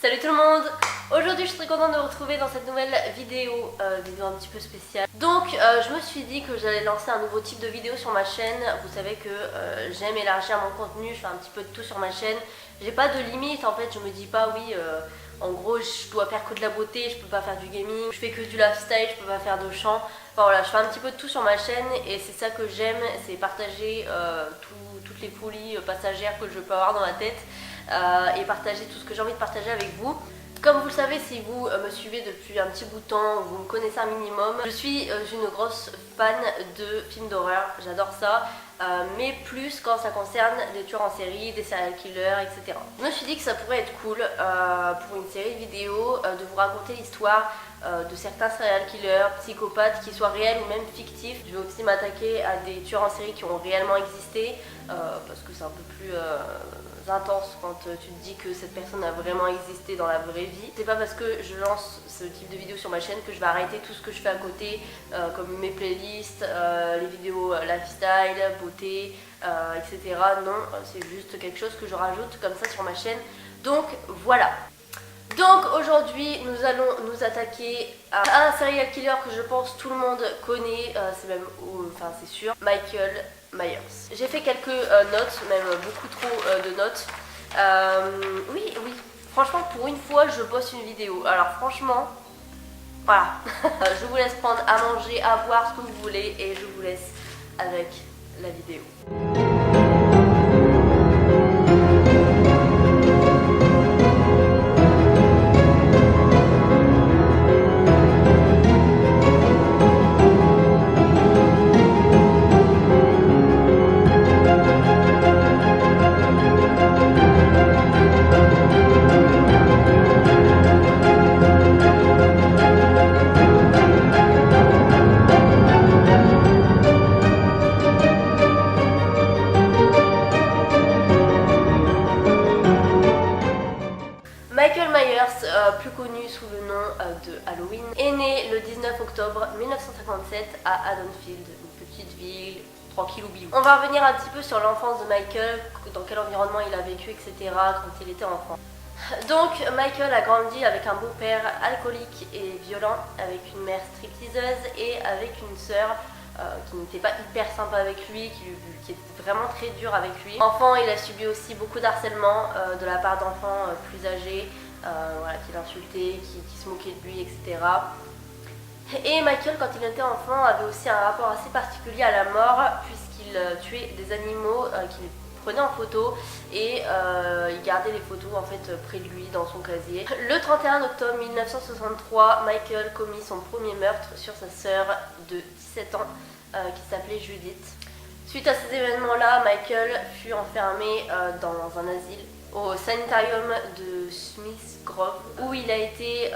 Salut tout le monde! Aujourd'hui je suis très contente de vous retrouver dans cette nouvelle vidéo, vidéo un petit peu spéciale. Donc je me suis dit que j'allais lancer un nouveau type de vidéo sur ma chaîne. Vous savez que j'aime élargir mon contenu, je fais un petit peu de tout sur ma chaîne. J'ai pas de limite en fait, je me dis pas oui, en gros je dois faire que de la beauté, je peux pas faire du gaming, je fais que du lifestyle, je peux pas faire de chant. Enfin voilà, je fais un petit peu de tout sur ma chaîne et c'est ça que j'aime, c'est partager toutes les folies passagères que je peux avoir dans ma tête. Et partager tout ce que j'ai envie de partager avec vous. Comme vous le savez, si vous me suivez depuis un petit bout de temps, vous me connaissez un minimum, je suis une grosse fan de films d'horreur, j'adore ça, mais plus quand ça concerne des tueurs en série, des serial killers, etc. Je me suis dit que ça pourrait être cool pour une série vidéo de vous raconter l'histoire de certains serial killers, psychopathes, qui soient réels ou même fictifs. Je vais aussi m'attaquer à des tueurs en série qui ont réellement existé, parce que c'est un peu plus intense quand tu te dis que cette personne a vraiment existé dans la vraie vie. C'est pas parce que je lance ce type de vidéo sur ma chaîne que je vais arrêter tout ce que je fais à côté, comme mes playlists, les vidéos lifestyle, beauté, etc. Non, c'est juste quelque chose que je rajoute comme ça sur ma chaîne. Donc voilà. Donc aujourd'hui nous allons nous attaquer à un serial killer que je pense tout le monde connaît, c'est même, enfin c'est sûr, Michael Myers. J'ai fait quelques notes, même beaucoup trop de notes. Oui, franchement pour une fois je bosse une vidéo, alors franchement, voilà. Je vous laisse prendre à manger, à boire, ce que vous voulez et je vous laisse avec la vidéo. Michael Myers, plus connu sous le nom de Halloween, est né le 19 octobre 1957 à Haddonfield, une petite ville tranquille ou bilou. On va revenir un petit peu sur l'enfance de Michael, dans quel environnement il a vécu, etc. quand il était enfant. Donc Michael a grandi avec un beau-père alcoolique et violent, avec une mère stripteaseuse et avec une sœur qui n'était pas hyper sympa avec lui, qui était vraiment très dur avec lui. Enfant, il a subi aussi beaucoup d'harcèlement de la part d'enfants plus âgés, voilà, qui l'insultaient, qui se moquaient de lui, etc. Et Michael, quand il était enfant, avait aussi un rapport assez particulier à la mort, puisqu'il tuait des animaux qu'il prenait en photo et il gardait les photos en fait près de lui dans son casier. Le 31 octobre 1963, Michael commit son premier meurtre sur sa sœur de 17 ans qui s'appelait Judith. Suite à ces événements-là, Michael fut enfermé dans un asile au sanitarium de Smith Grove où il a été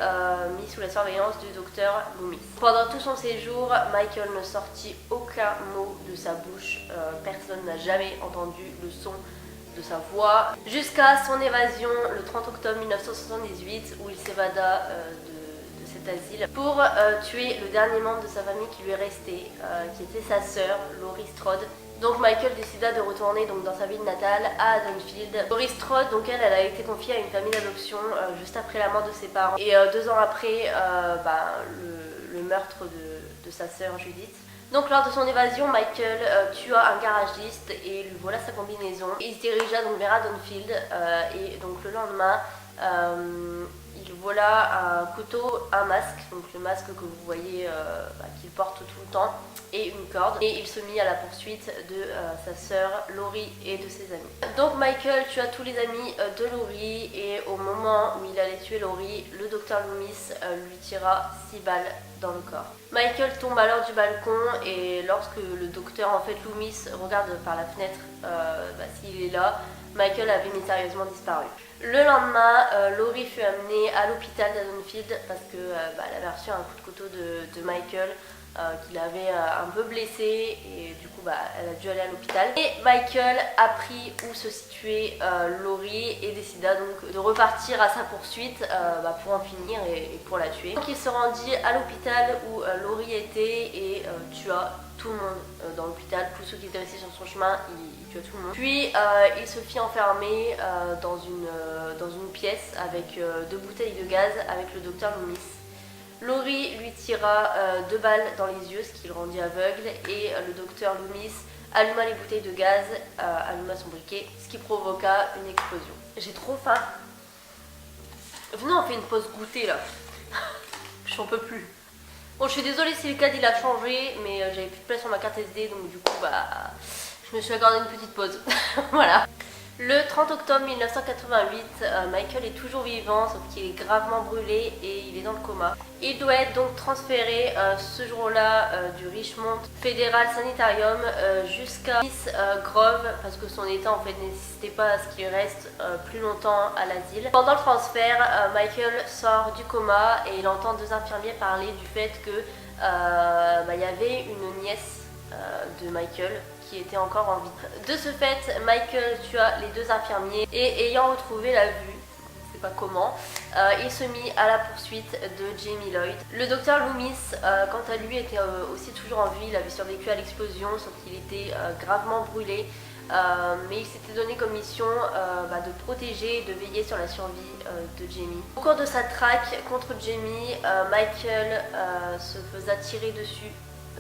mis sous la surveillance du docteur Loomis. Pendant tout son séjour, Michael ne sortit aucun mot de sa bouche, personne n'a jamais entendu le son de sa voix, jusqu'à son évasion le 30 octobre 1978 où il s'évada de cet asile pour tuer le dernier membre de sa famille qui lui est resté, qui était sa sœur, Laurie Strode. Donc Michael décida de retourner donc, dans sa ville natale à Haddonfield. Laurie Strode, donc elle a été confiée à une famille d'adoption juste après la mort de ses parents. Et 2 ans après le meurtre de sa sœur Judith. Donc lors de son évasion, Michael tua un garagiste et lui vola sa combinaison. Il se dirigea donc vers Haddonfield et donc le lendemain, il vola un couteau, un masque, donc le masque que vous voyez qu'il porte tout le temps, et une corde. Et il se mit à la poursuite de sa sœur Laurie et de ses amis. Donc Michael tua tous les amis de Laurie et au moment où il allait tuer Laurie, le docteur Loomis lui tira 6 balles dans le corps. Michael tombe alors du balcon et lorsque le docteur en fait Loomis regarde par la fenêtre s'il est là, Michael avait mystérieusement disparu. Le lendemain, Laurie fut amenée à l'hôpital d'Haddonfield parce que elle avait reçu un coup de couteau de Michael qu'il avait un peu blessé et du coup elle a dû aller à l'hôpital. Et Michael apprit où se situait Laurie et décida donc de repartir à sa poursuite pour en finir et pour la tuer. Donc il se rendit à l'hôpital où Laurie était et tua tout le monde dans l'hôpital. Tous ceux qui étaient restés sur son chemin, il tua tout le monde. Puis il se fit enfermer dans une pièce avec 2 bouteilles de gaz avec le docteur Loomis. Laurie lui tira 2 balles dans les yeux, ce qui le rendit aveugle, et le docteur Loomis alluma les bouteilles de gaz, alluma son briquet, ce qui provoqua une explosion. J'ai trop faim. Venez, on fait une pause goûter là. J'en peux plus. Bon, je suis désolée si le cadre il a changé, mais j'avais plus de place sur ma carte SD, donc du coup je me suis accordé une petite pause. Voilà. Le 30 octobre 1988, Michael est toujours vivant, sauf qu'il est gravement brûlé et il est dans le coma. Il doit être donc transféré ce jour-là du Richmond Federal Sanitarium jusqu'à Smith Grove parce que son état en fait nécessitait pas à ce qu'il reste plus longtemps à l'asile. Pendant le transfert, Michael sort du coma et il entend 2 infirmiers parler du fait que y avait une nièce de Michael qui était encore en vie. De ce fait, Michael tua les 2 infirmiers et ayant retrouvé la vue, je sais pas comment, il se mit à la poursuite de Jamie Lloyd. Le docteur Loomis, quant à lui, était aussi toujours en vie. Il avait survécu à l'explosion, sauf qu'il était gravement brûlé. Mais il s'était donné comme mission de protéger et de veiller sur la survie de Jamie. Au cours de sa traque contre Jamie, Michael se faisait tirer dessus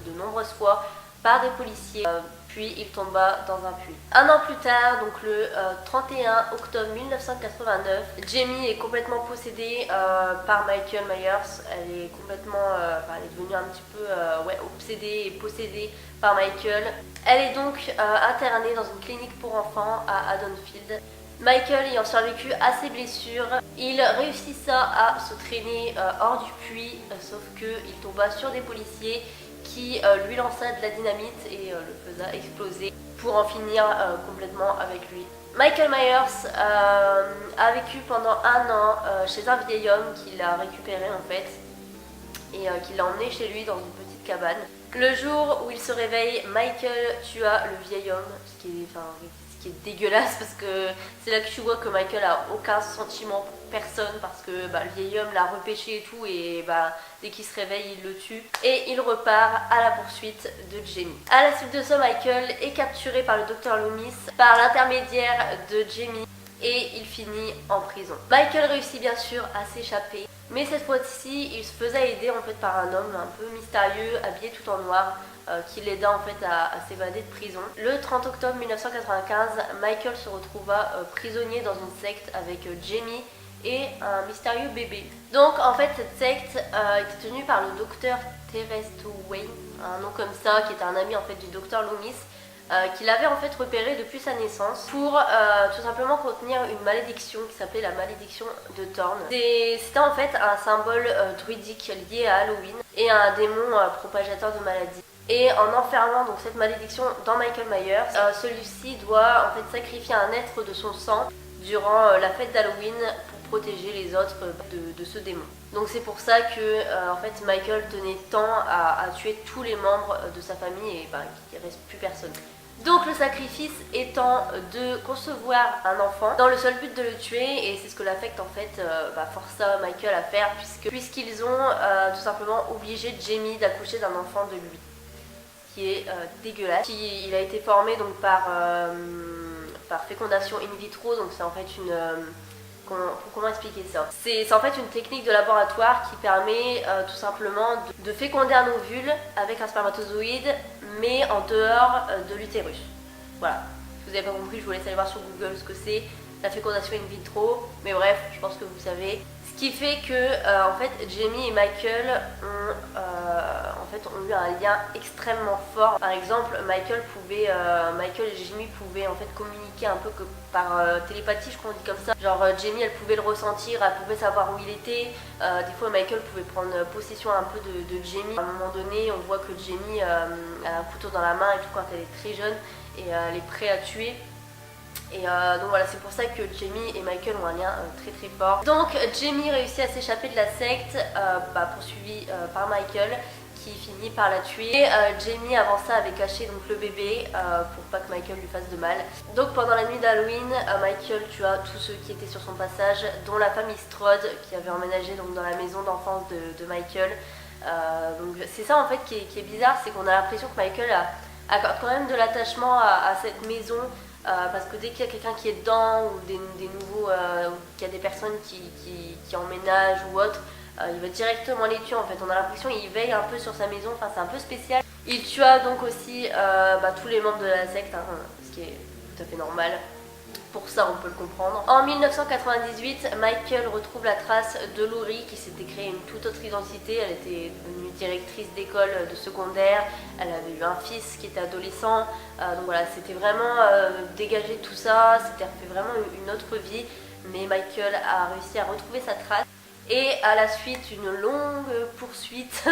de nombreuses fois par des policiers, puis il tomba dans un puits. Un an plus tard, donc le 31 octobre 1989, Jamie est complètement possédée par Michael Myers. Elle est complètement, elle est devenue un petit peu obsédée et possédée par Michael. Elle est donc internée dans une clinique pour enfants à Haddonfield. Michael ayant survécu à ses blessures, il réussissa à se traîner hors du puits, sauf qu'il tomba sur des policiers qui lui lança de la dynamite et le faisa exploser pour en finir complètement avec lui. Michael Myers a vécu pendant 1 an chez un vieil homme qu'il a récupéré en fait et qu'il a emmené chez lui dans une petite cabane. Le jour où il se réveille, Michael tua le vieil homme, ce qui est dégueulasse parce que c'est là que tu vois que Michael a aucun sentiment pour personne parce que le vieil homme l'a repêché et tout et dès qu'il se réveille il le tue et il repart à la poursuite de Jamie. À la suite de ça, Michael est capturé par le docteur Loomis par l'intermédiaire de Jamie et il finit en prison. Michael réussit bien sûr à s'échapper, mais cette fois-ci il se faisait aider en fait par un homme un peu mystérieux habillé tout en noir qui l'aida en fait à s'évader de prison. Le 30 octobre 1995, Michael se retrouva prisonnier dans une secte avec Jamie et un mystérieux bébé. Donc en fait cette secte était tenue par le docteur Terrence Wayne, un nom comme ça, qui était un ami en fait du docteur Loomis, qu'il avait en fait repéré depuis sa naissance pour tout simplement contenir une malédiction qui s'appelait la malédiction de Thorn. C'était en fait un symbole druidique lié à Halloween et à un démon propagateur de maladies. Et en enfermant donc cette malédiction dans Michael Myers, celui-ci doit en fait sacrifier un être de son sang durant la fête d'Halloween pour protéger les autres de ce démon. Donc c'est pour ça que en fait Michael tenait tant à tuer tous les membres de sa famille et qu'il ne reste plus personne. Donc le sacrifice étant de concevoir un enfant dans le seul but de le tuer, et c'est ce que l'affect en fait força Michael à faire puisqu'ils ont tout simplement obligé Jamie d'accoucher d'un enfant de lui, qui est dégueulasse. Il a été formé donc par fécondation in vitro, donc c'est en fait une comment expliquer ça? C'est en fait une technique de laboratoire qui permet tout simplement de féconder un ovule avec un spermatozoïde, mais en dehors de l'utérus. Voilà. Si vous n'avez pas compris, je vous laisse aller voir sur Google ce que c'est, la fécondation in vitro. Mais bref, je pense que vous savez. Ce qui fait que en fait, Jamie et Michael ont eu un lien extrêmement fort. Par exemple, Michael et Jamie pouvaient en fait communiquer un peu que par télépathie, je crois qu'on dit comme ça. Genre Jamie, elle pouvait le ressentir, elle pouvait savoir où il était. Des fois, Michael pouvait prendre possession un peu de Jamie. À un moment donné, on voit que Jamie a un couteau dans la main et tout quand elle est très jeune et elle est prête à tuer. Et donc voilà, c'est pour ça que Jamie et Michael ont un lien très très fort. Donc Jamie réussit à s'échapper de la secte poursuivie par Michael, qui finit par la tuer. Et Jamie avant ça avait caché donc le bébé pour pas que Michael lui fasse de mal. Donc pendant la nuit d'Halloween, Michael tua tous ceux qui étaient sur son passage, dont la famille Strode qui avait emménagé donc dans la maison d'enfance de Michael. Donc c'est ça en fait qui est bizarre, c'est qu'on a l'impression que Michael accorde quand même de l'attachement à cette maison. Parce que dès qu'il y a quelqu'un qui est dedans ou des nouveaux, qu'il y a des personnes qui emménagent ou autre, il va directement les tuer en fait. On a l'impression qu'il veille un peu sur sa maison, enfin c'est un peu spécial. Il tua donc aussi tous les membres de la secte, hein, ce qui est tout à fait normal. Pour ça, on peut le comprendre. En 1998, Michael retrouve la trace de Laurie qui s'était créée une toute autre identité. Elle était devenue directrice d'école de secondaire. Elle avait eu un fils qui était adolescent. Donc voilà, c'était vraiment dégagé de tout ça. C'était refait vraiment une autre vie. Mais Michael a réussi à retrouver sa trace. Et à la suite, une longue poursuite,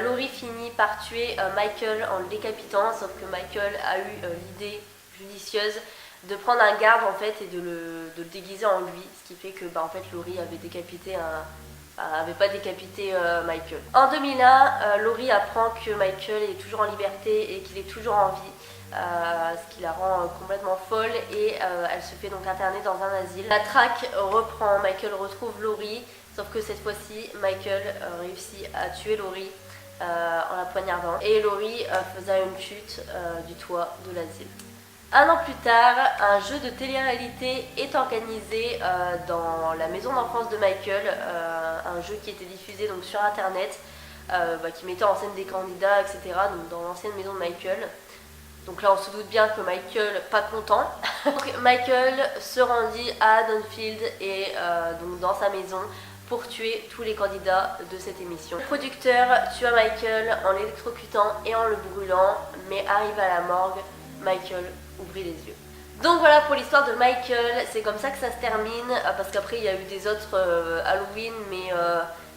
Laurie finit par tuer Michael en le décapitant. Sauf que Michael a eu l'idée judicieuse de prendre un garde en fait et de le déguiser en lui, ce qui fait que en fait Laurie avait pas décapité Michael. En 2001, Laurie apprend que Michael est toujours en liberté et qu'il est toujours en vie, ce qui la rend complètement folle et elle se fait donc interner dans un asile. La traque reprend, Michael retrouve Laurie, sauf que cette fois-ci Michael réussit à tuer Laurie en la poignardant et Laurie faisait une chute du toit de l'asile. Un an plus tard, un jeu de télé-réalité est organisé dans la maison d'enfance de Michael, un jeu qui était diffusé donc sur internet, qui mettait en scène des candidats, etc. Donc dans l'ancienne maison de Michael. Donc là on se doute bien que Michael pas content. Donc Michael se rendit à Haddonfield et donc dans sa maison pour tuer tous les candidats de cette émission. Le producteur tua Michael en l'électrocutant et en le brûlant, mais arrivé à la morgue, Michael ouvrit les yeux. Donc voilà pour l'histoire de Michael, c'est comme ça que ça se termine, parce qu'après il y a eu des autres Halloween, mais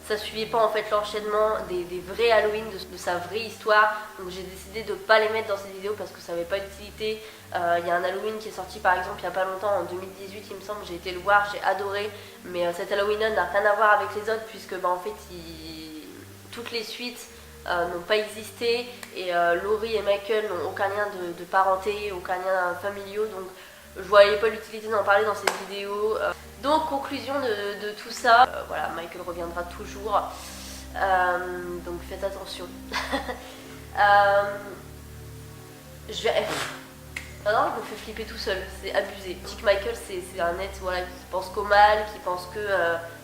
ça suivait pas en fait l'enchaînement des vrais Halloween, de sa vraie histoire. Donc j'ai décidé de pas les mettre dans cette vidéo parce que ça n'avait pas d'utilité. Il y a un Halloween qui est sorti par exemple il y a pas longtemps, en 2018 il me semble, j'ai été le voir, j'ai adoré, mais cet Halloween n'a rien à voir avec les autres puisque en fait toutes les suites n'ont pas existé et Laurie et Michael n'ont aucun lien de parenté, aucun lien familiaux, donc je voyais pas l'utilité d'en parler dans cette vidéo. Donc conclusion de tout ça, voilà, Michael reviendra toujours, donc faites attention. Je vais... Non, je me fais flipper tout seul, c'est abusé. Je dis que Michael c'est un être voilà, qui pense qu'au mal, qui pense que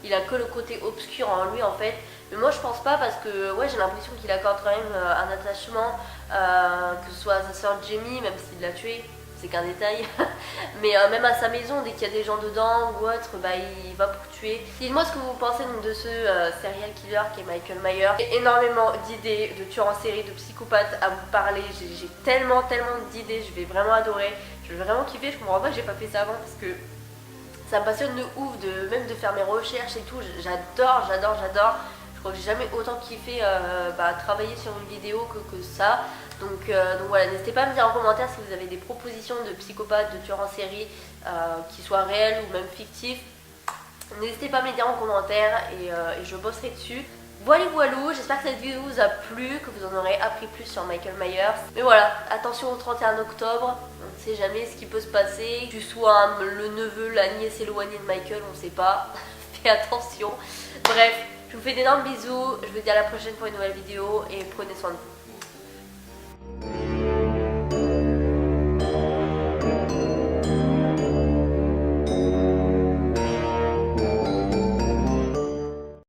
il a que le côté obscur en lui en fait. Mais moi je pense pas parce que ouais, j'ai l'impression qu'il accorde quand même un attachement, que ce soit à sa soeur Jamie, même s'il l'a tuée, c'est qu'un détail. Mais même à sa maison, dès qu'il y a des gens dedans ou autre, il va pour tuer. Dites-moi ce que vous pensez donc, de ce serial killer qui est Michael Myers. J'ai énormément d'idées de tueurs en série, de psychopathes à vous parler. J'ai tellement d'idées, je vais vraiment adorer. Je vais vraiment kiffer, je comprends pas que j'ai pas fait ça avant parce que ça me passionne de ouf, même de faire mes recherches et tout. J'adore. Je crois que j'ai jamais autant kiffé travailler sur une vidéo que ça. Donc voilà, n'hésitez pas à me dire en commentaire si vous avez des propositions de psychopathes, de tueurs en série, qui soient réels ou même fictifs. N'hésitez pas à me les dire en commentaire et je bosserai dessus. Voilà, j'espère que cette vidéo vous a plu, que vous en aurez appris plus sur Michael Myers. Mais voilà, attention au 31 octobre, on ne sait jamais ce qui peut se passer. Tu sois le neveu, la nièce éloignée de Michael, on ne sait pas. Fais attention. Bref, je vous fais d'énormes bisous, je vous dis à la prochaine pour une nouvelle vidéo et prenez soin de vous.